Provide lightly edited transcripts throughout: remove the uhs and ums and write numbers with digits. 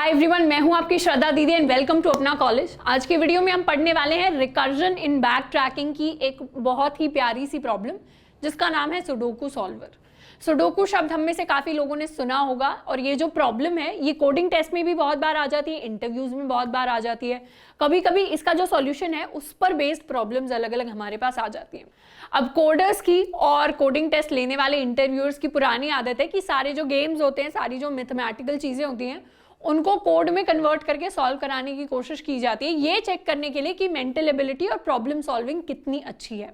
Hi everyone, मैं हूं आपकी श्रद्धा दीदी एंड वेलकम टू अपना कॉलेज। आज के वीडियो में हम पढ़ने वाले हैं रिकर्जन इन बैक ट्रैकिंग की एक बहुत ही प्यारी सी प्रॉब्लम जिसका नाम है सुडोकू सॉल्वर। सुडोकू शब्द हम में से काफी लोगों ने सुना होगा और ये जो प्रॉब्लम है ये कोडिंग टेस्ट में भी बहुत बार आ जाती है, इंटरव्यूज में बहुत बार आ जाती है। कभी कभी इसका जो सॉल्यूशन है उस पर बेस्ड प्रॉब्लम्स अलग अलग हमारे पास आ जाती हैं। अब कोडर्स की और कोडिंग टेस्ट लेने वाले इंटरव्यूअर्स की पुरानी आदत है कि सारे जो गेम्स होते हैं, सारी जो मैथमेटिकल चीजें होती हैं उनको कोड में कन्वर्ट करके सॉल्व कराने की कोशिश की जाती है, ये चेक करने के लिए कि मेंटल एबिलिटी और प्रॉब्लम सॉल्विंग कितनी अच्छी है।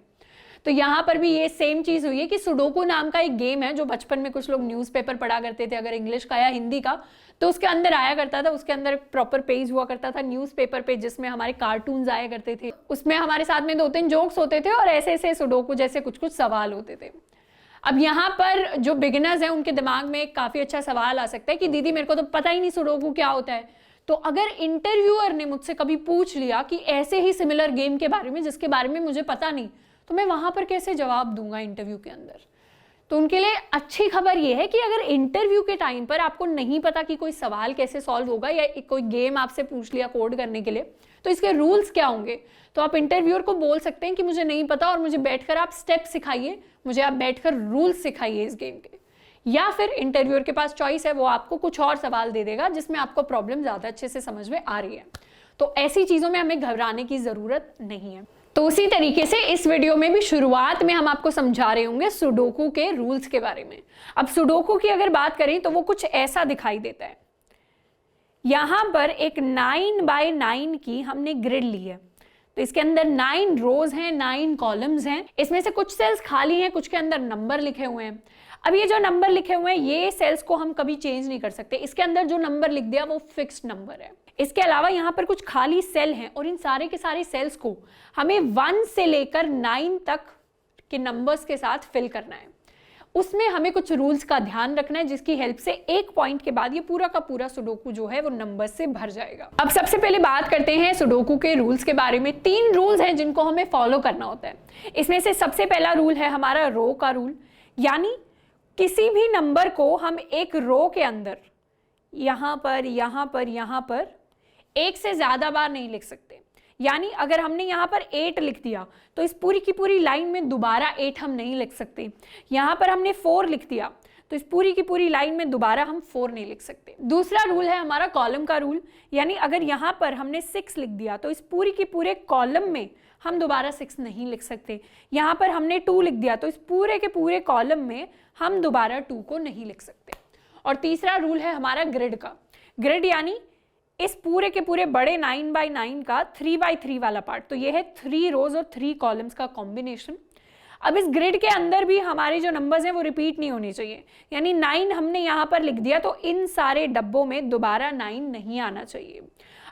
तो यहाँ पर भी ये सेम चीज हुई है कि सुडोकू नाम का एक गेम है जो बचपन में कुछ लोग न्यूज़पेपर पढ़ा करते थे, अगर इंग्लिश का या हिंदी का, तो उसके अंदर आया करता था। उसके अंदर प्रॉपर पेज हुआ करता था न्यूज़पेपर पे जिसमें हमारे कार्टून्स आया करते थे, उसमें हमारे साथ में 2-3 जोक्स होते थे और ऐसे ऐसे सुडोकू जैसे कुछ कुछ सवाल होते थे। अब यहाँ पर जो बिगिनर्स हैं उनके दिमाग में एक काफी अच्छा सवाल आ सकता है कि दीदी मेरे को तो पता ही नहीं सुडोकू क्या होता है। तो अगर इंटरव्यूअर ने मुझसे कभी पूछ लिया कि ऐसे ही सिमिलर गेम के बारे में जिसके बारे में मुझे पता नहीं, तो मैं वहां पर कैसे जवाब दूंगा इंटरव्यू के अंदर। तो उनके लिए अच्छी खबर यह है कि अगर इंटरव्यू के टाइम पर आपको नहीं पता कि कोई सवाल कैसे सॉल्व होगा या कोई गेम आपसे पूछ लिया कोड करने के लिए, तो इसके रूल्स क्या होंगे, तो आप इंटरव्यूअर को बोल सकते हैं कि मुझे नहीं पता और मुझे बैठकर आप स्टेप सिखाइए, मुझे आप बैठकर रूल्स सिखाइए इस गेम के। या फिर इंटरव्यूअर के पास चॉइस है, वो आपको कुछ और सवाल दे देगा जिसमें आपको प्रॉब्लम ज्यादा अच्छे से समझ में आ रही है। तो ऐसी चीजों में हमें घबराने की जरूरत नहीं है। तो उसी तरीके से इस वीडियो में भी शुरुआत में हम आपको समझा रहे होंगे सुडोकू के रूल्स के बारे में। अब सुडोकू की अगर बात करें तो वो कुछ ऐसा दिखाई देता है। यहां पर एक 9x9 की हमने ग्रिड ली है, तो इसके अंदर 9 रोज हैं, 9 कॉलम्स हैं। इसमें से कुछ सेल्स खाली हैं, कुछ के अंदर नंबर लिखे हुए हैं। अब ये जो नंबर लिखे हुए हैं ये सेल्स को हम कभी चेंज नहीं कर सकते, इसके अंदर जो नंबर लिख दिया वो फिक्स्ड नंबर है। इसके अलावा यहाँ पर कुछ खाली सेल हैं और इन सारे के सारे सेल्स को हमें 1 से लेकर 9 तक के नंबर्स के साथ फिल करना है। उसमें हमें कुछ रूल्स का ध्यान रखना है जिसकी हेल्प से एक पॉइंट के बाद ये पूरा का पूरा सुडोकू जो है वो नंबर से भर जाएगा। अब सबसे पहले बात करते हैं सुडोकू के रूल्स के बारे में। 3 रूल्स हैं जिनको हमें फॉलो करना होता है। इसमें से सबसे पहला रूल है हमारा रो का रूल, यानी किसी भी नंबर को हम एक रो के अंदर यहाँ पर, यहाँ पर, यहाँ पर एक से ज्यादा बार नहीं लिख सकते। यानी अगर हमने यहाँ पर 8 लिख दिया तो इस पूरी की पूरी लाइन में दोबारा 8 हम नहीं लिख सकते। यहाँ पर हमने 4 लिख दिया तो इस पूरी की पूरी लाइन में दोबारा हम 4 नहीं लिख सकते। दूसरा रूल है हमारा कॉलम का रूल, यानी अगर यहाँ पर हमने 6 लिख दिया तो इस पूरी की पूरे कॉलम में हम दोबारा 6 नहीं लिख सकते। यहाँ पर हमने 2 लिख दिया तो इस पूरे के पूरे कॉलम में हम दोबारा 2 को नहीं लिख सकते। और तीसरा रूल है हमारा ग्रिड का। ग्रिड यानी इस पूरे के पूरे बड़े 9x9 का 3x3 वाला पार्ट, तो ये है 3 रोज और 3 कॉलम्स का कॉम्बिनेशन। अब इस ग्रिड के अंदर भी हमारे जो नंबर्स हैं वो रिपीट नहीं होने चाहिए, यानी 9 हमने यहाँ पर लिख दिया तो इन सारे डब्बों में दोबारा 9 नहीं आना चाहिए।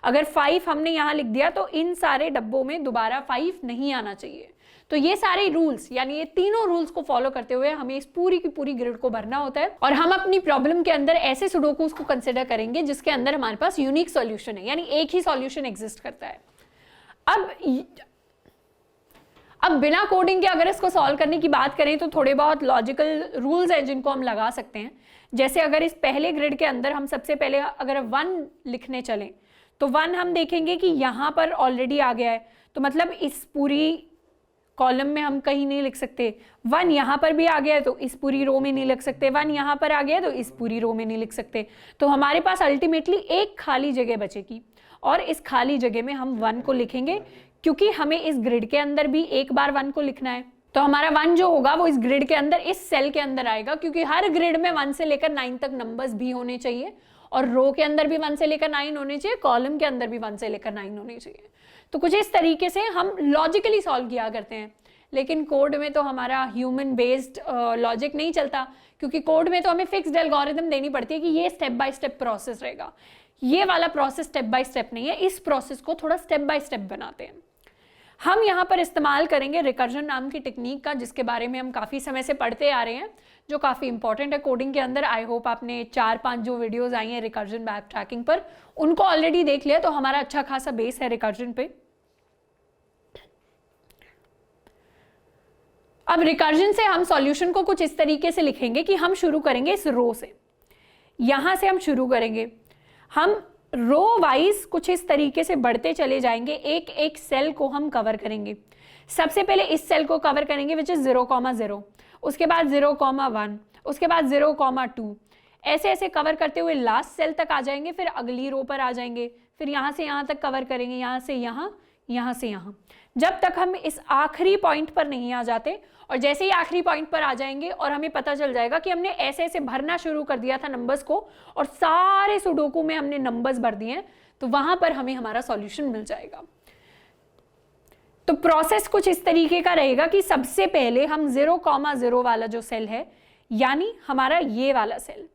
अगर 5 हमने यहाँ लिख दिया तो इन सारे डब्बों में दोबारा 5 नहीं आना चाहिए। तो ये सारे रूल्स, यानी ये तीनों रूल्स को फॉलो करते हुए हमें इस पूरी की पूरी ग्रिड को भरना होता है और हम अपनी प्रॉब्लम के अंदर ऐसे सुडोकूस को कंसिडर करेंगे जिसके अंदर हमारे पास यूनिक सॉल्यूशन है, यानी एक ही सॉल्यूशन एग्जिस्ट करता है। अब बिना कोडिंग के अगर इसको सॉल्व करने की बात करें तो थोड़े बहुत लॉजिकल रूल्स हैं जिनको हम लगा सकते हैं। जैसे अगर इस पहले ग्रिड के अंदर हम सबसे पहले अगर 1 लिखने चलें तो 1 हम देखेंगे कि यहाँ पर ऑलरेडी आ गया है, तो मतलब इस पूरी कॉलम में हम कहीं नहीं लिख सकते। 1 यहाँ पर भी आ गया है तो इस पूरी रो में नहीं लिख सकते। 1 यहाँ पर आ गया है तो इस पूरी रो में नहीं लिख सकते। तो हमारे पास अल्टीमेटली एक खाली जगह बचेगी और इस खाली जगह में हम 1 को लिखेंगे, क्योंकि हमें इस ग्रिड के अंदर भी एक बार 1 को लिखना है। तो हमारा 1 जो होगा वो इस ग्रिड के अंदर इस सेल के अंदर आएगा, क्योंकि हर ग्रिड में 1 से लेकर 9 तक नंबर्स भी होने चाहिए और रो के अंदर भी 1 से लेकर 9 होने चाहिए, कॉलम के अंदर भी 1 से लेकर 9 होने चाहिए। तो कुछ इस तरीके से हम लॉजिकली सॉल्व किया करते हैं, लेकिन कोड में तो हमारा ह्यूमन बेस्ड लॉजिक नहीं चलता, क्योंकि कोड में तो हमें फिक्स्ड एल्गोरिथम देनी पड़ती है कि ये स्टेप बाय स्टेप प्रोसेस रहेगा। ये वाला प्रोसेस स्टेप बाय स्टेप नहीं है, इस प्रोसेस को थोड़ा स्टेप बाय स्टेप बनाते हैं। हम यहाँ पर इस्तेमाल करेंगे रिकर्जन नाम की टेक्निक का, जिसके बारे में हम काफ़ी समय से पढ़ते आ रहे हैं, जो काफ़ी इंपॉर्टेंट है कोडिंग के अंदर। आई होप आपने 4-5 जो वीडियोस आई हैं रिकर्जन बैक ट्रैकिंग पर उनको ऑलरेडी देख लिया, तो हमारा अच्छा खासा बेस है रिकर्जन पे। अब रिकर्जन से हम सॉल्यूशन को कुछ इस तरीके से लिखेंगे कि हम शुरू करेंगे इस रो से, यहां से हम शुरू करेंगे। हम रो वाइज कुछ इस तरीके से बढ़ते चले जाएंगे, एक एक सेल को हम कवर करेंगे। सबसे पहले इस सेल को कवर करेंगे विच इज 0,0, उसके बाद 0,1, उसके बाद 0,2, ऐसे ऐसे कवर करते हुए लास्ट सेल तक आ जाएंगे, फिर अगली रो पर आ जाएंगे, फिर यहाँ से यहाँ तक कवर करेंगे, यहाँ से यहाँ, यहाँ से यहाँ, जब तक हम इस आखिरी पॉइंट पर नहीं आ जाते। और जैसे ही आखिरी पॉइंट पर आ जाएंगे और हमें पता चल जाएगा कि हमने ऐसे ऐसे भरना शुरू कर दिया था नंबर्स को और सारे सुडोकू में हमने नंबर्स भर दिए हैं, तो वहां पर हमें हमारा सॉल्यूशन मिल जाएगा। तो प्रोसेस कुछ इस तरीके का रहेगा कि सबसे पहले हम 0,0 वाला जो सेल है, यानी हमारा ये वाला सेल,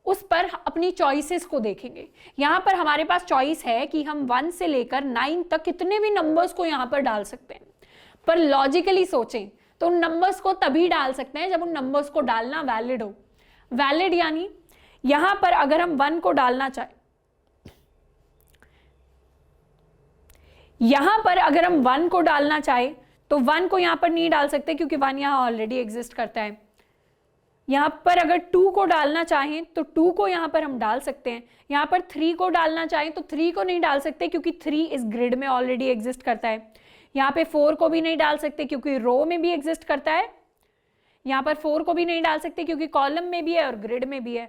उस पर अपनी चॉइसेस को देखेंगे। यहां पर हमारे पास चॉइस है कि हम 1 से लेकर 9 तक कितने भी नंबर्स को यहां पर डाल सकते हैं, पर लॉजिकली सोचें तो उन नंबर्स को तभी डाल सकते हैं जब उन नंबर्स को डालना वैलिड हो। वैलिड यानी यहां पर अगर हम 1 को डालना चाहें, यहां पर अगर हम 1 को डालना चाहें तो 1 को यहां पर नहीं डाल सकते क्योंकि 1 यहां ऑलरेडी एग्जिस्ट करता है। यहां पर अगर 2 को डालना चाहें तो 2 को यहां पर हम डाल सकते हैं। यहां पर 3 को डालना चाहें तो 3 को नहीं डाल सकते क्योंकि 3 इस ग्रिड में ऑलरेडी एग्जिस्ट करता है। यहाँ पे 4 को भी नहीं डाल सकते क्योंकि रो में भी एग्जिस्ट करता है। यहाँ पर 4 को भी नहीं डाल सकते क्योंकि कॉलम में भी है और ग्रिड में भी है।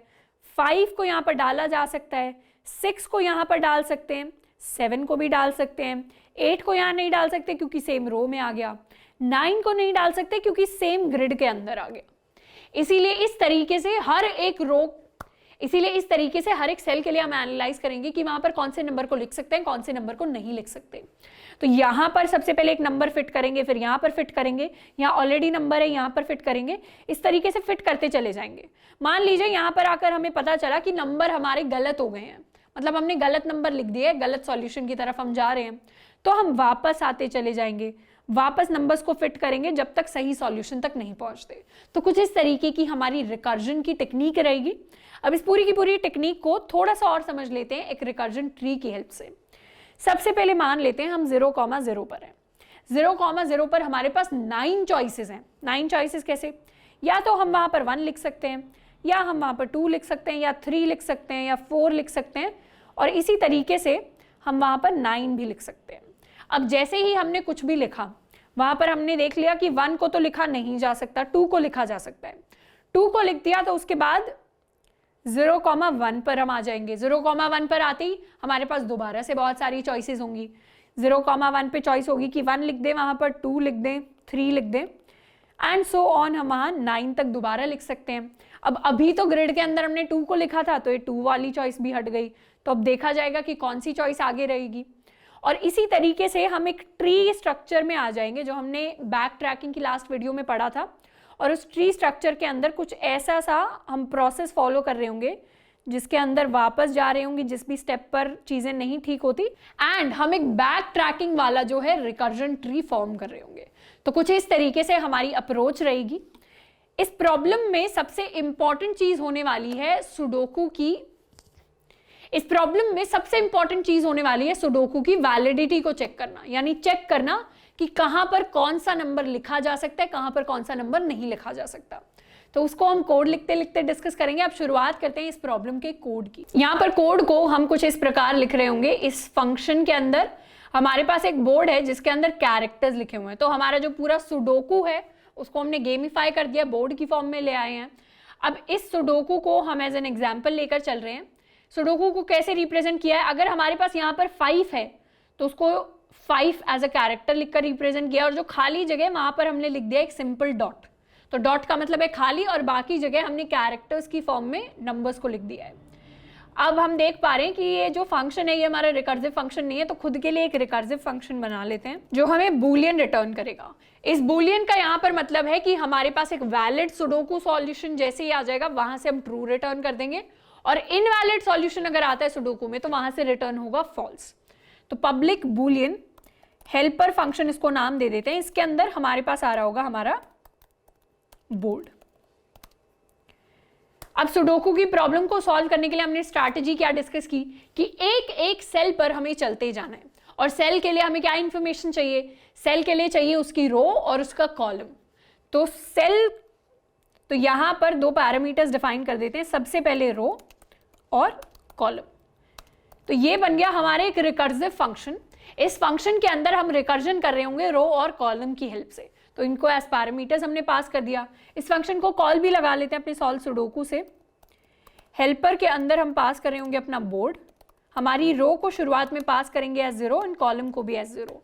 5 को यहाँ पर डाला जा सकता है, 6 को यहाँ पर डाल सकते हैं, 7 को भी डाल सकते हैं, 8 को यहाँ नहीं डाल सकते क्योंकि सेम रो में आ गया, 9 को नहीं डाल सकते क्योंकि सेम ग्रिड के अंदर आ गया। इसीलिए इस तरीके से हर एक सेल के लिए हम एनालाइज करेंगे कि वहां पर कौन से नंबर को लिख सकते हैं, कौन से नंबर को नहीं लिख सकते। तो यहां पर सबसे पहले एक नंबर फिट करेंगे, फिर यहां पर फिट करेंगे, यहाँ ऑलरेडी नंबर है यहां पर फिट करेंगे, इस तरीके से फिट करते चले जाएंगे। मान लीजिए यहां पर आकर हमें पता चला कि नंबर हमारे गलत हो गए हैं, मतलब हमने गलत नंबर लिख दिए, गलत सॉल्यूशन की तरफ हम जा रहे हैं, तो हम वापस आते चले जाएंगे, वापस नंबर्स को फिट करेंगे जब तक सही सॉल्यूशन तक नहीं पहुंचते। तो कुछ इस तरीके की हमारी रिकर्जन की टेक्निक रहेगी। अब इस पूरी की पूरी टेक्निक को थोड़ा सा और समझ लेते हैं एक रिकर्जन ट्री की हेल्प से। सबसे पहले मान लेते हैं हम 0,0 पर है। 0,0 पर हमारे पास 9 चॉइसेस हैं। 9 चॉइसेस कैसे? या तो हम वहां पर 1 लिख सकते हैं, या हम वहां पर 2 लिख सकते हैं, या 3 लिख सकते हैं, या 4 लिख सकते हैं, और इसी तरीके से हम वहां पर 9 भी लिख सकते हैं। अब जैसे ही हमने कुछ भी लिखा, वहां पर हमने देख लिया कि 1 को तो लिखा नहीं जा सकता, 2 को लिखा जा सकता है। 2 को लिख दिया तो उसके बाद 0,1 पर हम आ जाएंगे। 0,1 पर आते ही हमारे पास दोबारा से बहुत सारी चॉइसेस होंगी। 0,1 पे चॉइस होगी कि 1 लिख दें, वहां पर 2 लिख दें, 3 लिख दें, एंड सो ऑन। हम वहां 9 तक दोबारा लिख सकते हैं। अब अभी तो ग्रिड के अंदर हमने 2 को लिखा था, तो ये 2 वाली चॉइस भी हट गई। तो अब देखा जाएगा कि कौन सी चॉइस आगे रहेगी। और इसी तरीके से हम एक ट्री स्ट्रक्चर में आ जाएंगे, जो हमने बैक ट्रैकिंग की लास्ट वीडियो में पढ़ा था। और उस ट्री स्ट्रक्चर के अंदर कुछ ऐसा सा हम प्रोसेस फॉलो कर रहे होंगे, जिसके अंदर वापस जा रहे होंगे जिस भी स्टेप पर चीजें नहीं ठीक होती, एंड हम एक बैक ट्रैकिंग वाला जो है रिकर्जन ट्री फॉर्म कर रहे होंगे। तो कुछ इस तरीके से हमारी अप्रोच रहेगी। इस प्रॉब्लम में सबसे इंपॉर्टेंट चीज होने वाली है सुडोकू की सुडोकू की वैलिडिटी को चेक करना, यानी चेक करना कि कहां पर कौन सा नंबर लिखा जा सकता है, कहां पर कौन सा नंबर नहीं लिखा जा सकता। तो उसको हम कोड लिखते लिखते डिस्कस करेंगे। अब शुरुआत करते हैं इस प्रॉब्लम के कोड की। यहाँ पर कोड को हम कुछ इस प्रकार लिख रहे होंगे। इस फंक्शन के अंदर हमारे पास एक बोर्ड है जिसके अंदर कैरेक्टर्स लिखे हुए हैं। तो हमारा जो पूरा सुडोकू है उसको हमने गेमिफाई कर दिया, बोर्ड की फॉर्म में ले आए हैं। अब इस सुडोकू को हम एज एन एग्जाम्पल लेकर चल रहे हैं। सुडोकू को कैसे रिप्रेजेंट किया है? अगर हमारे पास यहाँ पर 5 है तो उसको 5 एज अ कैरेक्टर लिखकर रिप्रेजेंट किया, और जो खाली जगह वहां पर हमने लिख दिया एक सिंपल डॉट। तो डॉट का मतलब है खाली, और बाकी जगह हमने कैरेक्टर्स की फॉर्म में नंबर्स को लिख दिया है। अब हम देख पा रहे हैं कि ये जो फंक्शन है ये हमारा रिकर्सिव फंक्शन नहीं है, तो खुद के लिए एक रिकर्सिव फंक्शन बना लेते हैं जो हमें बूलियन रिटर्न करेगा। इस बूलियन का यहाँ पर मतलब है कि हमारे पास एक वैलिड सुडोकू सॉल्यूशन जैसे ही आ जाएगा वहां से हम ट्रू रिटर्न कर देंगे, और इनवैलिड सॉल्यूशन अगर आता है सुडोकू में तो वहां से रिटर्न होगा फॉल्स। तो पब्लिक बूलियन हेल्पर फंक्शन इसको नाम दे देते हैं। इसके अंदर हमारे पास आ रहा होगा हमारा बोर्ड। अब सुडोकू की प्रॉब्लम को सॉल्व करने के लिए हमने स्ट्रैटेजी क्या डिस्कस की कि एक एक सेल पर हमें चलते जाना है, और सेल के लिए हमें क्या इंफॉर्मेशन चाहिए? सेल के लिए चाहिए उसकी रो और उसका कॉलम। तो यहां पर 2 पैरामीटर्स डिफाइन कर देते हैं, सबसे पहले रो और कॉलम। तो ये बन गया हमारे एक रिकर्सिव फंक्शन। इस फंक्शन के अंदर हम रिकर्जन कर रहे होंगे रो और कॉलम की हेल्प से, तो इनको एज पैरामीटर्स हमने पास कर दिया। इस फंक्शन को कॉल भी लगा लेते हैं अपने सॉल्व सुडोकू से। हेल्पर के अंदर हम पास कर रहे होंगे अपना बोर्ड, हमारी रो को शुरुआत में पास करेंगे एज 0 एंड कॉलम को भी एज 0।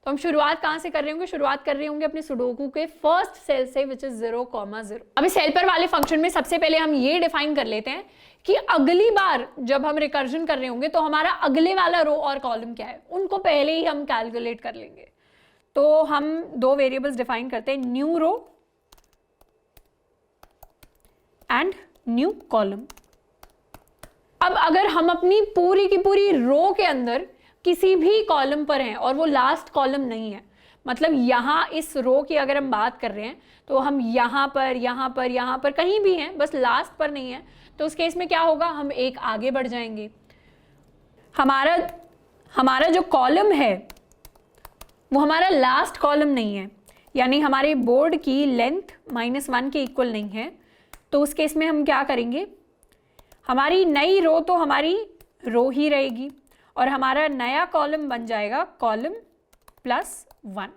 तो हम शुरुआत कहाँ से कर रहे होंगे, शुरुआत कर रहे होंगे अपने सुडोकू के फर्स्ट सेल से विच इज 0,0। अब इस हेल्पर वाले फंक्शन में सबसे पहले हम ये डिफाइन कर लेते हैं कि अगली बार जब हम रिकर्जन कर रहे होंगे तो हमारा अगले वाला रो और कॉलम क्या है, उनको पहले ही हम कैलकुलेट कर लेंगे। तो हम दो वेरिएबल्स डिफाइन करते हैं, new row and new column. अब अगर हम अपनी पूरी की पूरी रो के अंदर किसी भी कॉलम पर हैं और वो लास्ट कॉलम नहीं है, मतलब यहाँ इस रो की अगर हम बात कर रहे हैं तो हम यहाँ पर कहीं भी हैं, बस लास्ट पर नहीं है, तो उस केस में क्या होगा, हम एक आगे बढ़ जाएंगे। हमारा जो कॉलम है वो हमारा लास्ट कॉलम नहीं है, यानी हमारे बोर्ड की लेंथ -1 के इक्वल नहीं है। तो उस केस में हम क्या करेंगे, हमारी नई रो तो हमारी रो ही रहेगी और हमारा नया कॉलम बन जाएगा कॉलम +1।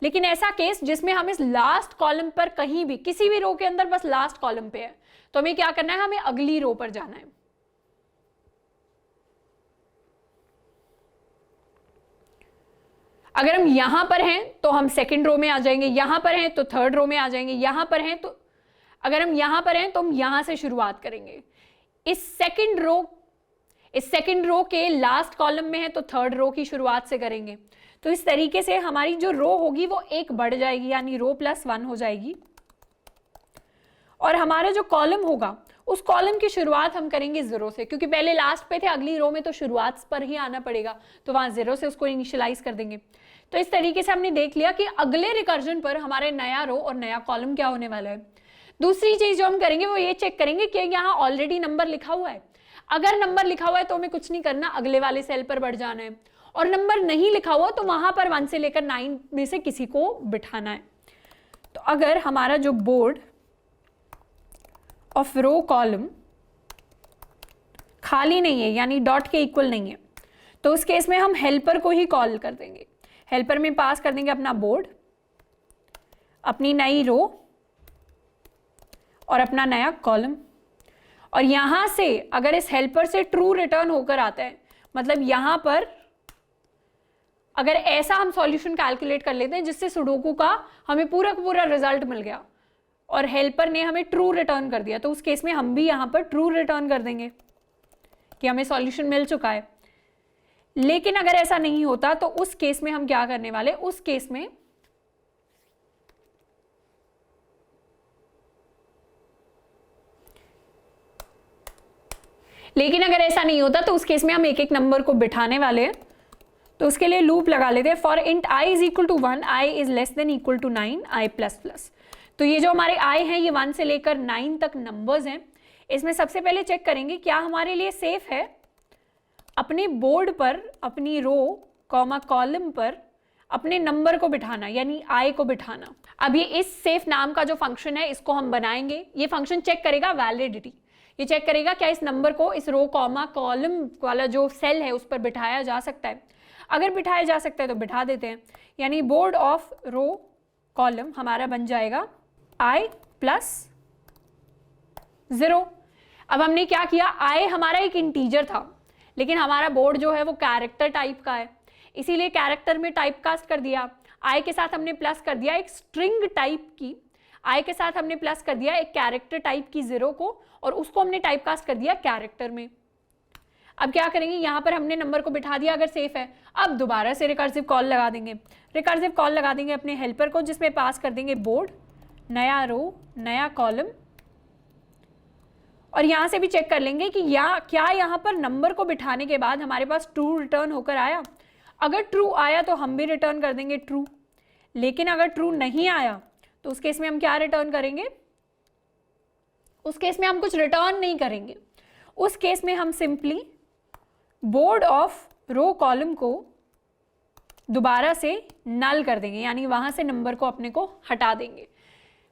लेकिन ऐसा केस जिसमें हम इस लास्ट कॉलम पर कहीं भी किसी भी रो के अंदर बस लास्ट कॉलम पे है, तो हमें क्या करना है, हमें अगली रो पर जाना है। अगर हम यहां पर हैं तो हम सेकंड रो में आ जाएंगे, यहां पर हैं तो थर्ड रो में आ जाएंगे, यहां पर हैं तो अगर हम यहां पर हैं तो हम यहां से शुरुआत करेंगे। इस सेकंड रो के लास्ट कॉलम में है तो थर्ड रो की शुरुआत से करेंगे। तो इस तरीके से हमारी जो रो होगी वो एक बढ़ जाएगी, यानी रो +1 हो जाएगी। और हमारा जो कॉलम होगा उस कॉलम की शुरुआत हम करेंगे 0 से, क्योंकि पहले लास्ट पे थे, अगली रो में तो शुरुआत पर ही आना पड़ेगा, तो वहां 0 से उसको इनिशियलाइज कर देंगे। तो इस तरीके से हमने देख लिया कि अगले रिकर्जन पर हमारे नया रो और नया कॉलम क्या होने वाला है। दूसरी चीज जो हम करेंगे वो ये चेक करेंगे कि यहाँ ऑलरेडी नंबर लिखा हुआ है। अगर नंबर लिखा हुआ है तो हमें कुछ नहीं करना, अगले वाले सेल पर बढ़ जाना है, और नंबर नहीं लिखा हुआ तो वहां पर 1 से लेकर 9 में से किसी को बिठाना है। तो अगर हमारा जो बोर्ड ऑफ रो कॉलम खाली नहीं है, यानी डॉट के इक्वल नहीं है, तो उस केस में हम हेल्पर को ही कॉल कर देंगे। हेल्पर में पास कर देंगे अपना बोर्ड, अपनी नई रो और अपना नया कॉलम। और यहां से अगर इस हेल्पर से ट्रू रिटर्न होकर आता है, मतलब यहां पर अगर ऐसा हम सॉल्यूशन कैलकुलेट कर लेते हैं जिससे सुडोकू का हमें पूरा का पूरा रिजल्ट मिल गया और हेल्पर ने हमें ट्रू रिटर्न कर दिया, तो उस केस में हम भी यहां पर ट्रू रिटर्न कर देंगे कि हमें सॉल्यूशन मिल चुका है। लेकिन अगर ऐसा नहीं होता तो उस केस में हम क्या करने वाले, उस केस में हम एक एक नंबर को बिठाने वाले हैं। तो उसके लिए लूप लगा लेते हैं, for int i is equal to 1, i is less than equal to 9, i++। तो ये जो हमारे i हैं ये 1 से लेकर 9 तक नंबर्स हैं। इसमें सबसे पहले चेक करेंगे क्या हमारे लिए सेफ है अपने बोर्ड पर, अपनी रो कॉलम पर अपने नंबर को बिठाना, यानी i को बिठाना। अब ये इस सेफ नाम का जो फंक्शन है इसको हम बनाएंगे। ये फंक्शन चेक करेगा वैलिडिटी, ये चेक करेगा क्या इस नंबर को इस रो कॉलम वाला जो सेल है उस पर बिठाया जा सकता है। अगर बिठाया जा सकता है तो बिठा देते हैं, यानी बोर्ड ऑफ रो कॉलम हमारा बन जाएगा i+0। अब हमने क्या किया, i हमारा एक इंटीजर था, लेकिन हमारा बोर्ड जो है वो कैरेक्टर टाइप का है, इसीलिए कैरेक्टर में टाइपकास्ट कर दिया। i के साथ हमने प्लस कर दिया एक स्ट्रिंग टाइप की, i के साथ हमने प्लस कर दिया एक कैरेक्टर टाइप की 0 को, और उसको हमने टाइपकास्ट कर दिया कैरेक्टर में। अब क्या करेंगे, यहाँ पर हमने नंबर को बिठा दिया अगर सेफ है। अब दोबारा से रिकर्सिव कॉल लगा देंगे, अपने हेल्पर को, जिसमें पास कर देंगे बोर्ड, नया रो, नया कॉलम, और यहाँ से भी चेक कर लेंगे कि क्या यहाँ पर नंबर को बिठाने के बाद हमारे पास ट्रू रिटर्न होकर आया। अगर ट्रू आया तो हम भी रिटर्न कर देंगे ट्रू, लेकिन अगर ट्रू नहीं आया तो उस केस में हम क्या रिटर्न करेंगे, उस केस में हम कुछ रिटर्न नहीं करेंगे। उस केस में हम simply board of row column को दोबारा से नल कर देंगे, यानी वहां से नंबर को अपने को हटा देंगे।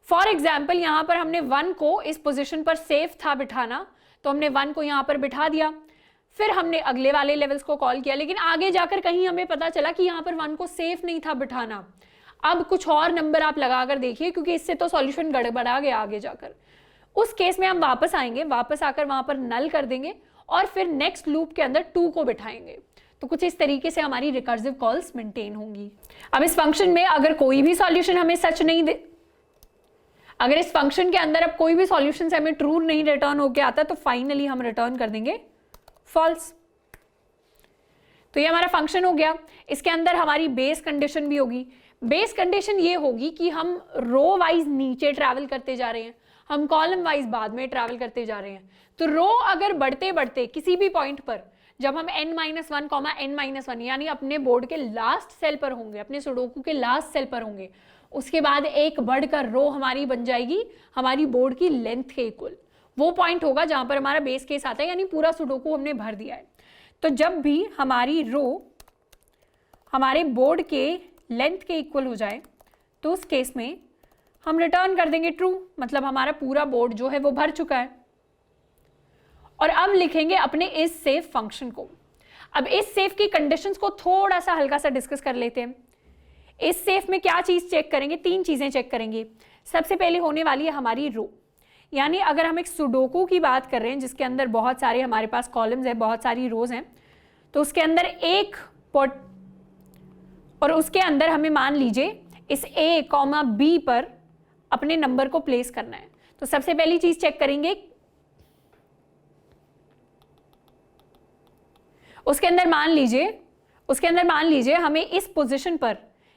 फॉर एग्जाम्पल यहाँ पर हमने 1 को इस पोजीशन पर सेफ था बिठाना, तो हमने 1 को यहाँ पर बिठा दिया। फिर हमने अगले वाले लेवल्स को कॉल किया, लेकिन आगे जाकर कहीं हमें पता चला कि यहाँ पर 1 को सेफ नहीं था बिठाना। अब कुछ और नंबर आप लगाकर देखिए, क्योंकि इससे तो सॉल्यूशन गड़बड़ा गया आगे जाकर। उस केस में हम वापस आएंगे, वापस आकर वहां पर नल कर देंगे और फिर नेक्स्ट लूप के अंदर 2 को बिठाएंगे। तो कुछ इस तरीके से हमारी रिकर्सिव कॉल्स मेंटेन होंगी। अब इस फंक्शन में अगर कोई भी सॉल्यूशन हमें सच नहीं दे, अगर इस फंक्शन के अंदर अब कोई भी सॉल्यूशन से हमें ट्रू नहीं रिटर्न होके आता, तो फाइनली हम रिटर्न कर देंगे फॉल्स। तो ये हमारा फंक्शन हो गया। इसके अंदर हमारी बेस कंडीशन भी होगी। बेस कंडीशन ये होगी कि हम रो वाइज नीचे ट्रैवल करते जा रहे हैं, हम कॉलम वाइज बाद में ट्रैवल करते जा रहे हैं। तो रो अगर बढ़ते बढ़ते किसी भी पॉइंट पर जब हम n-1, n-1 यानी अपने बोर्ड के लास्ट सेल पर होंगे, अपने सुडोकू के लास्ट सेल पर होंगे, उसके बाद एक बढ़कर रो हमारी बन जाएगी हमारी बोर्ड की लेंथ के इक्वल। वो पॉइंट होगा जहां पर हमारा बेस केस आता है, यानी पूरा सुडोकू हमने भर दिया है। तो जब भी हमारी रो हमारे बोर्ड के लेंथ के इक्वल हो जाए, तो उस केस में हम रिटर्न कर देंगे ट्रू, मतलब हमारा पूरा बोर्ड जो है वो भर चुका है। और अब लिखेंगे अपने इस सेफ फंक्शन को। अब इस सेफ की कंडीशंस को थोड़ा सा हल्का सा डिस्कस कर लेते हैं। इस सेफ में क्या चीज चेक करेंगे? 3 चीजें चेक करेंगे। सबसे पहले होने वाली है हमारी रो, यानी अगर हम एक सुडोकू की बात कर रहे हैं जिसके अंदर बहुत सारे हमारे पास कॉलम्स हैं, बहुत सारी रोज हैं, तो उसके अंदर एक पॉट और उसके अंदर हमें मान लीजिए इस A, B पर अपने नंबर को प्लेस करना है। तो सबसे पहली चीज चेक करेंगे, उसके अंदर मान लीजिए हमें इस पोजीशन पर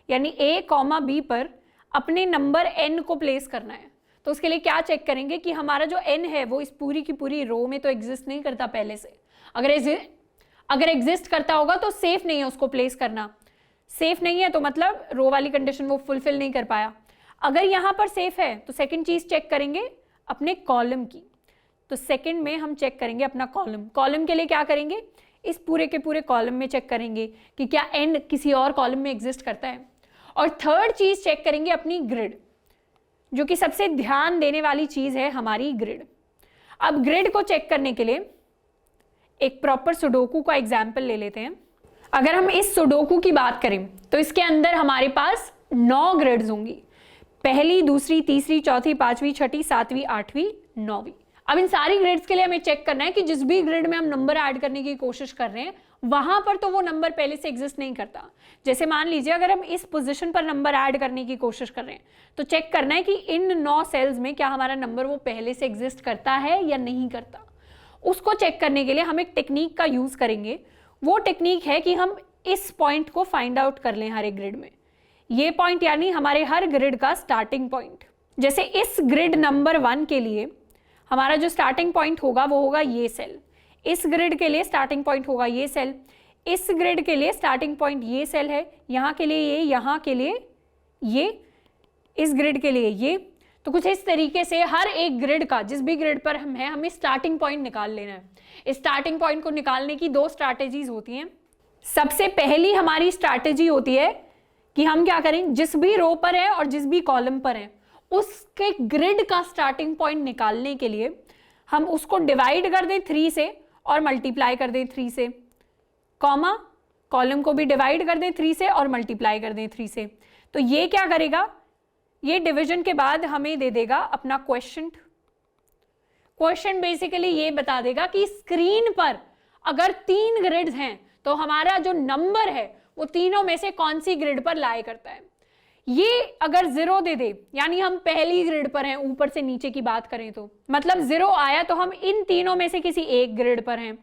यानी A, B पर अपने नंबर n को प्लेस करना है। तो उसके लिए क्या चेक करेंगे कि हमारा जो n है वो इस पूरी की पूरी रो में तो एग्जिस्ट नहीं करता पहले से। अगर एग्जिस्ट करता होगा तो सेफ नहीं है उसको प्लेस करना। सेफ नहीं है तो मतलब रो वाली कंडीशन वो फुलफिल नहीं कर पाया। अगर यहां पर सेफ है तो सेकंड चीज चेक करेंगे अपने कॉलम की। तो सेकंड में हम चेक करेंगे अपना कॉलम। कॉलम के लिए क्या करेंगे? इस पूरे के पूरे कॉलम में चेक करेंगे कि क्या n किसी और कॉलम में एग्जिस्ट करता है। और थर्ड चीज चेक करेंगे अपनी ग्रिड, जो कि सबसे ध्यान देने वाली चीज है हमारी ग्रिड। अब ग्रिड को चेक करने के लिए एक प्रॉपर सुडोकू का एग्जाम्पल ले लेते हैं। अगर हम इस सुडोकू की बात करें तो इसके अंदर हमारे पास 9 ग्रिड्स होंगी, पहली, दूसरी, तीसरी, चौथी, 5वीं, 6ठी, 7वीं, 8वीं, 9वीं। अब इन सारी ग्रिड्स के लिए हमें चेक करना है कि जिस भी ग्रिड में हम नंबर ऐड करने की कोशिश कर रहे हैं वहां पर तो वो नंबर पहले से एग्जिस्ट नहीं करता। जैसे मान लीजिए अगर हम इस पोजीशन पर नंबर ऐड करने की कोशिश कर रहे हैं तो चेक करना है कि इन 9 सेल्स में क्या हमारा नंबर वो पहले से एग्जिस्ट करता है या नहीं करता। उसको चेक करने के लिए हम एक टेक्निक का यूज करेंगे। वो टेक्निक है कि हम इस पॉइंट को फाइंड आउट कर लें हर एक ग्रिड में। ये पॉइंट यानी हमारे हर ग्रिड का स्टार्टिंग पॉइंट। जैसे इस ग्रिड नंबर 1 के लिए हमारा जो स्टार्टिंग पॉइंट होगा वो होगा ये सेल। इस ग्रिड के लिए स्टार्टिंग पॉइंट होगा ये सेल। इस ग्रिड के लिए स्टार्टिंग पॉइंट ये सेल है, यहाँ के लिए ये, यहाँ के लिए ये, इस ग्रिड के लिए ये। तो कुछ इस तरीके से हर एक ग्रिड का, जिस भी ग्रिड पर हम हैं, हमें स्टार्टिंग पॉइंट निकाल लेना है। इस स्टार्टिंग पॉइंट को निकालने की 2 स्ट्रैटेजीज होती हैं। सबसे पहली हमारी स्ट्रैटेजी होती है कि हम क्या करें, जिस भी रो पर है और जिस भी कॉलम पर है उसके ग्रिड का स्टार्टिंग पॉइंट निकालने के लिए हम उसको डिवाइड कर दें 3 से और मल्टीप्लाई कर दें 3 से, कॉमा कॉलम को भी डिवाइड कर दें 3 से और मल्टीप्लाई कर दें 3 से। तो ये क्या करेगा, ये डिवीजन के बाद हमें दे देगा अपना क्वेश्चन। क्वेश्चन बेसिकली ये बता देगा कि स्क्रीन पर अगर 3 ग्रिड्स हैं तो हमारा जो नंबर है वो तीनों में से कौन सी ग्रिड पर लाई करता है। ये अगर 0 दे दे यानी हम पहली ग्रिड पर हैं, ऊपर से नीचे की बात करें तो मतलब 0 आया तो हम इन तीनों में से किसी एक ग्रिड पर हैं।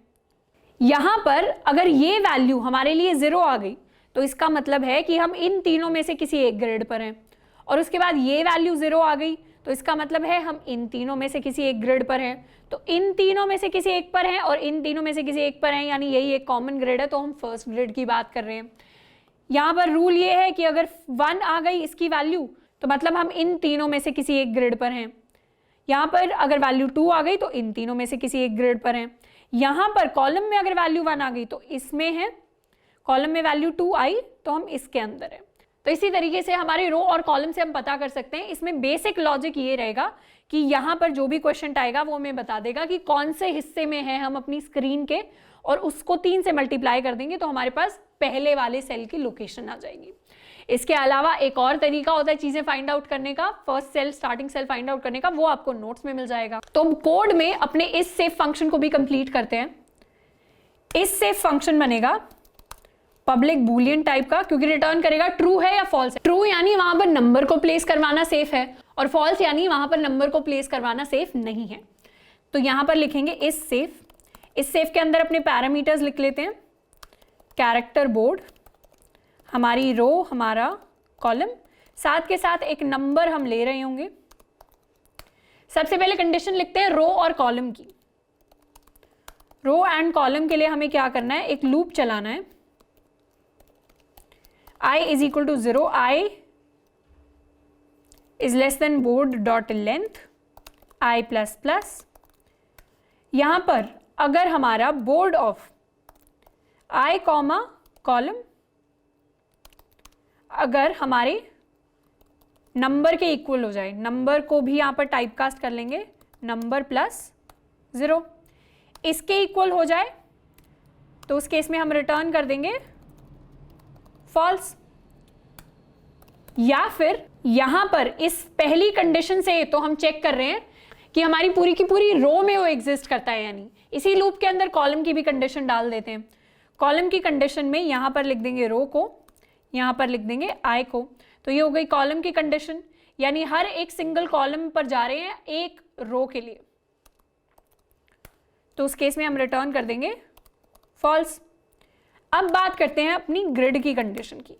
यहां पर अगर ये वैल्यू हमारे लिए 0 आ गई तो इसका मतलब है कि हम इन तीनों में से किसी एक ग्रिड पर हैं। और उसके बाद ये वैल्यू 0 आ गई तो इसका मतलब है हम इन तीनों में से किसी एक ग्रिड पर हैं। तो इन तीनों में से किसी एक पर हैं और इन तीनों में से किसी एक पर हैं, यानी यही एक कॉमन ग्रिड है, तो हम फर्स्ट ग्रिड की बात कर रहे हैं। यहाँ पर रूल ये है कि अगर 1 आ गई इसकी वैल्यू तो मतलब हम इन तीनों में से किसी एक ग्रिड पर हैं। यहाँ पर अगर वैल्यू 2 आ गई तो इन तीनों में से किसी एक ग्रिड पर हैं। यहाँ पर कॉलम में अगर वैल्यू 1 आ गई तो इसमें है, कॉलम में वैल्यू 2 आई तो हम इसके अंदर है। तो इसी तरीके से हमारे रो और कॉलम से हम पता कर सकते हैं। इसमें बेसिक लॉजिक ये रहेगा कि यहाँ पर जो भी क्वेश्चन आएगा वो हमें बता देगा कि कौन से हिस्से में है हम अपनी स्क्रीन के, और उसको 3 से मल्टीप्लाई कर देंगे तो हमारे पास पहले वाले सेल की लोकेशन आ जाएगी। इसके अलावा एक और तरीका होता है चीजें फाइंड आउट करने का, first cell starting cell find out करने का, वो आपको नोट्स में मिल जाएगा। तो हम कोड में अपने इस सेफ फंक्शन को भी कंप्लीट करते हैं। इस सेफ फंक्शन बनेगा पब्लिक बूलियन टाइप का, क्योंकि रिटर्न करेगा ट्रू है या फॉल्स है। ट्रू यानी वहां पर नंबर को प्लेस करवाना सेफ है, और फॉल्स यानी वहां पर नंबर को प्लेस करवाना सेफ नहीं है। तो यहां पर लिखेंगे इस सेफ के अंदर अपने पैरामीटर्स लिख लेते हैं, कैरेक्टर बोर्ड, हमारी रो, हमारा कॉलम, साथ के साथ एक नंबर हम ले रहे होंगे। सबसे पहले कंडीशन लिखते हैं रो और कॉलम की। रो एंड कॉलम के लिए हमें क्या करना है, एक लूप चलाना है। I is equal to 0, I is less than board dot length I plus plus। यहां पर अगर हमारा board of I comma column अगर हमारे नंबर के इक्वल हो जाए, नंबर को भी यहां पर टाइपकास्ट कर लेंगे नंबर प्लस 0, इसके इक्वल हो जाए तो उस केस में हम रिटर्न कर देंगे फॉल्स। या फिर यहां पर इस पहली कंडीशन से तो हम चेक कर रहे हैं कि हमारी पूरी की पूरी रो में वो एग्जिस्ट करता है, यानी इसी लूप के अंदर कॉलम की भी कंडीशन डाल देते हैं। कॉलम की कंडीशन में यहां पर लिख देंगे रो को, यहां पर लिख देंगे आई को, तो ये हो गई कॉलम की कंडीशन, यानी हर एक सिंगल कॉलम पर जा रहे हैं एक रो के लिए, तो उस केस में हम रिटर्न कर देंगे फॉल्स। अब बात करते हैं अपनी ग्रिड की कंडीशन की।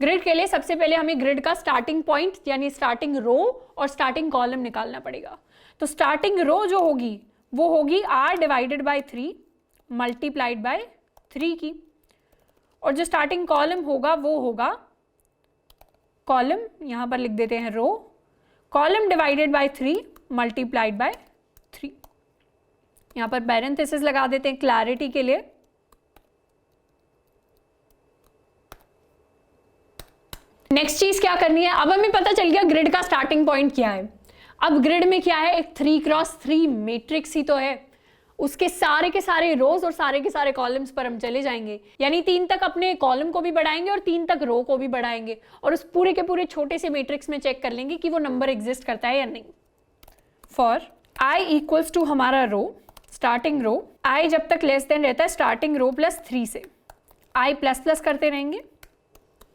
ग्रिड के लिए सबसे पहले हमें ग्रिड का स्टार्टिंग पॉइंट यानी स्टार्टिंग रो और स्टार्टिंग कॉलम निकालना पड़ेगा। तो स्टार्टिंग रो जो होगी वो होगी r divided by 3 multiplied by 3 की, और जो स्टार्टिंग कॉलम होगा वो होगा कॉलम, यहां पर लिख देते हैं row, column divided by 3 multiplied by 3। यहां पर पैरेंथेसिस लगा देते हैं क्लैरिटी के लिए। नेक्स्ट चीज क्या करनी है, अब हमें पता चल गया ग्रिड का स्टार्टिंग पॉइंट क्या है। अब ग्रिड में क्या है, एक 3x3 मैट्रिक्स ही तो है, उसके सारे के सारे रोज और सारे के सारे कॉलम्स पर हम चले जाएंगे, यानी 3 तक अपने कॉलम को भी बढ़ाएंगे और 3 तक रो को भी बढ़ाएंगे, और उस पूरे के पूरे छोटे से मैट्रिक्स में चेक कर लेंगे कि वो नंबर एग्जिस्ट करता है या नहीं। फॉर i इक्वल्स टू हमारा रो, स्टार्टिंग रो, i जब तक लेस देन रहता है स्टार्टिंग रो प्लस 3 से, i प्लस प्लस करते रहेंगे।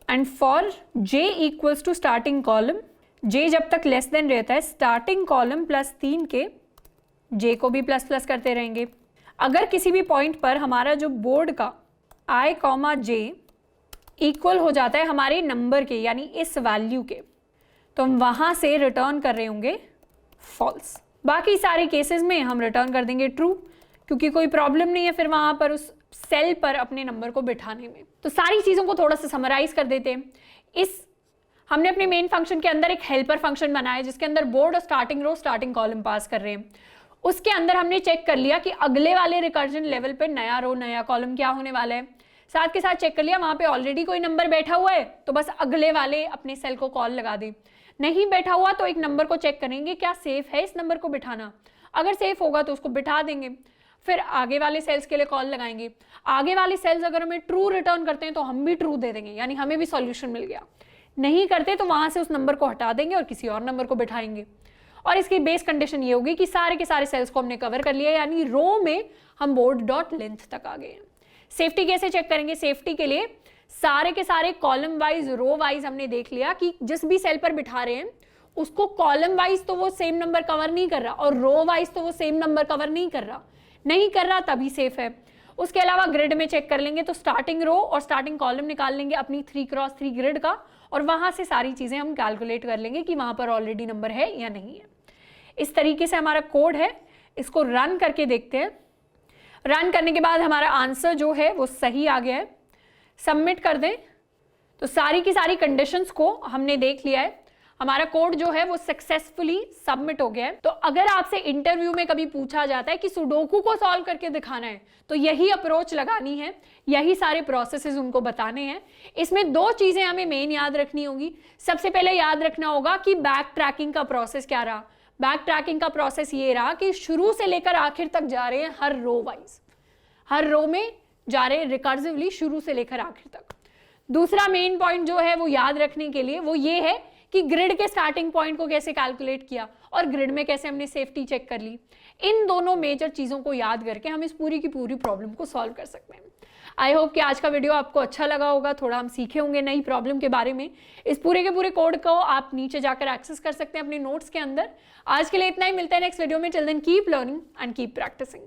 And for j equals to starting column, j जब तक लेस देन रहता है स्टार्टिंग कॉलम प्लस 3 के, j को भी प्लस प्लस करते रहेंगे। अगर किसी भी पॉइंट पर हमारा जो बोर्ड का i कॉमा j इक्वल हो जाता है हमारे नंबर के यानी इस वैल्यू के, तो हम वहां से रिटर्न कर रहे होंगे फॉल्स। बाकी सारे केसेस में हम रिटर्न कर देंगे ट्रू, क्योंकि कोई प्रॉब्लम नहीं है फिर वहां पर उस सेल पर अपने नंबर को बिठाने में। तो सारी चीज़ों को थोड़ा सा समराइज कर देते हैं। हमने अपने मेन फंक्शन के अंदर एक हेल्पर फंक्शन बनाया जिसके अंदर बोर्ड और स्टार्टिंग रो स्टार्टिंग कॉलम पास कर रहे हैं। उसके अंदर हमने चेक कर लिया कि अगले वाले रिकर्जन लेवल पे नया रो नया कॉलम क्या होने वाला है, साथ के साथ चेक कर लिया वहां पे ऑलरेडी कोई नंबर बैठा हुआ है तो बस अगले वाले अपने सेल को कॉल लगा दें, नहीं बैठा हुआ तो एक नंबर को चेक करेंगे क्या सेफ है इस नंबर को बिठाना, अगर सेफ होगा तो उसको बिठा देंगे, फिर आगे वाले सेल्स के लिए कॉल लगाएंगे। आगे वाले सेल्स अगर हमें ट्रू रिटर्न करते हैं तो हम भी ट्रू दे देंगे, यानी हमें भी सॉल्यूशन मिल गया। नहीं करते तो वहां से उस नंबर को हटा देंगे और किसी और नंबर को बिठाएंगे। और इसकी बेस कंडीशन ये होगी कि सारे के सारे सेल्स को हमने कवर कर लिया, यानी रो में हम बोर्ड डॉट लेंथ तक आ गए हैं। सेफ्टी कैसे चेक करेंगे, सेफ्टी के लिए सारे के सारे कॉलम वाइज रो वाइज हमने देख लिया कि जिस भी सेल पर बिठा रहे हैं उसको कॉलम वाइज तो वो सेम नंबर कवर नहीं कर रहा और रो वाइज तो वो सेम नंबर कवर नहीं कर रहा तभी सेफ है। उसके अलावा ग्रिड में चेक कर लेंगे तो स्टार्टिंग रो और स्टार्टिंग कॉलम निकाल लेंगे अपनी 3x3 ग्रिड का, और वहां से सारी चीजें हम कैलकुलेट कर लेंगे कि वहां पर ऑलरेडी नंबर है या नहीं है। इस तरीके से हमारा कोड है, इसको रन करके देखते हैं। रन करने के बाद हमारा आंसर जो है वो सही आ गया है, सबमिट कर दें। तो सारी की सारी कंडीशंस को हमने देख लिया है, हमारा कोड जो है वो सक्सेसफुली सबमिट हो गया है। तो अगर आपसे इंटरव्यू में कभी पूछा जाता है कि सुडोकू को सॉल्व करके दिखाना है, तो यही अप्रोच लगानी है, यही सारे प्रोसेसेस उनको बताने हैं। इसमें दो चीजें हमें मेन याद रखनी होगी। सबसे पहले याद रखना होगा कि बैक ट्रैकिंग का प्रोसेस क्या रहा। बैक ट्रैकिंग का प्रोसेस ये रहा कि शुरू से लेकर आखिर तक जा रहे हैं, हर रो वाइज, हर रो में जा रहे हैं रिकर्सिवली, शुरू से लेकर आखिर तक। दूसरा मेन पॉइंट जो है वो याद रखने के लिए वो ये है कि ग्रिड के स्टार्टिंग पॉइंट को कैसे कैलकुलेट किया और ग्रिड में कैसे हमने सेफ्टी चेक कर ली। इन दोनों मेजर चीजों को याद करके हम इस पूरी की पूरी प्रॉब्लम को सॉल्व कर सकते हैं। आई होप कि आज का वीडियो आपको अच्छा लगा होगा, थोड़ा हम सीखे होंगे नई प्रॉब्लम के बारे में। इस पूरे के पूरे कोड को आप नीचे जाकर एक्सेस कर सकते हैं अपने नोट्स के अंदर। आज के लिए इतना ही, मिलते हैं नेक्स्ट वीडियो में। Till then keep learning and keep practising.